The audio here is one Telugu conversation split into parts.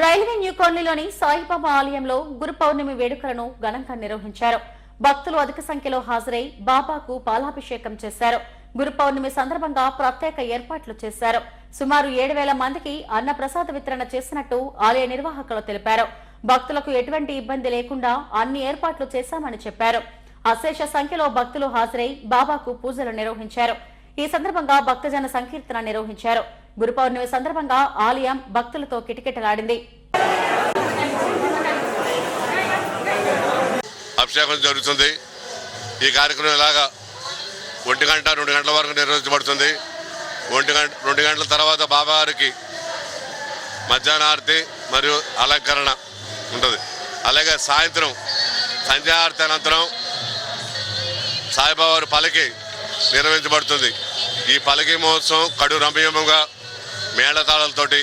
రైల్వే న్యూ కాలనీలోని సాయిబాబా ఆలయంలో గురు పౌర్ణమి వేడుకలను ఘనంగా నిర్వహించారు. భక్తులు అధిక సంఖ్యలో హాజరై బాబాకు పాలాభిషేకం చేశారు. గురు పౌర్ణమి సందర్భంగా ప్రత్యేక ఏర్పాట్లు చేశారు. సుమారు 7,000 మందికి అన్న ప్రసాద వితరణ చేసినట్టు ఆలయ నిర్వాహకులు తెలిపారు. భక్తులకు ఎటువంటి ఇబ్బంది లేకుండా అన్ని ఏర్పాట్లు చేశామని చెప్పారు. అశేష సంఖ్యలో భక్తులు హాజరై బాబాకు పూజలు నిర్వహించారు. ఈ సందర్భంగా భక్తజన సంకీర్తన నిర్వహించారు. గురు పౌర్ణమి సందర్భంగా ఆలయం భక్తులతో కిటకిటలాడింది. అభిషేకం జరుగుతుంది. ఈ కార్యక్రమం ఇలాగా 1 గంట 2 గంటల వరకు నిర్వహించబడుతుంది. 2 గంటల తర్వాత బాబావారికి మధ్యాహ్న హారతి మరియు అలంకరణ ఉంటుంది. అలాగే సాయంత్రం సంధ్యాహారతి అనంతరం సాయిబాబా వారి పల్లకి నిర్వహించబడుతుంది. ఈ పల్లకి మహోత్సవం కడు రమణీయంగా మేళతాళాలతోటి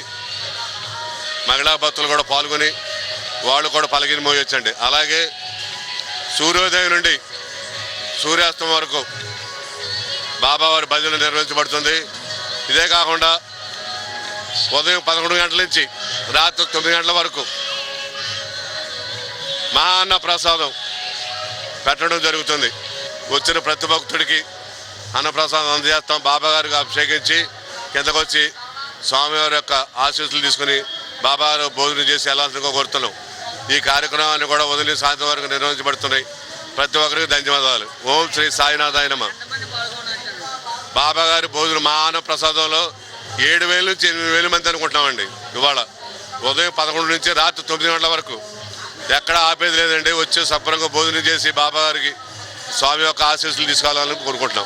మహిళా భక్తులు కూడా పాల్గొని వాళ్ళు కూడా పల్లకిని మోయొచ్చండి. అలాగే సూర్యోదయం నుండి సూర్యాస్తం వరకు బాబావారి భజన నిర్వహించబడుతుంది. ఇదే కాకుండా ఉదయం 11 గంటల నుంచి రాత్రి 9 గంటల వరకు మహాన్న ప్రసాదం పెట్టడం జరుగుతుంది. వచ్చిన ప్రతి భక్తుడికి అన్నప్రసాదం అందజేస్తాం. బాబా గారికి అభిషేకించి కిందకు వచ్చి స్వామివారి యొక్క ఆశీస్సులు తీసుకుని బాబాగారు భోజనం చేసి వెళ్ళాల్సిందిగా కోరుతున్నాం. ఈ కార్యక్రమాన్ని కూడా ఉదయం సాయంత్రం వరకు నిర్వహించబడుతున్నాయి. ప్రతి ఒక్కరికి ధన్యవాదాలు. ఓం శ్రీ సాయినాథాయ నమః. బాబా గారి భోజనం మహాన్న ప్రసాదంలో 7,000 నుంచి 8,000 మంది అనుకుంటున్నామండి. ఇవాళ ఉదయం 11 నుంచి రాత్రి 9 గంటల వరకు ఎక్కడ ఆపేది లేదండి. వచ్చి శుభ్రంగా భోజనం చేసి బాబా గారికి స్వామి యొక్క ఆశీస్సులు తీసుకోవాలని కోరుకుంటున్నాం.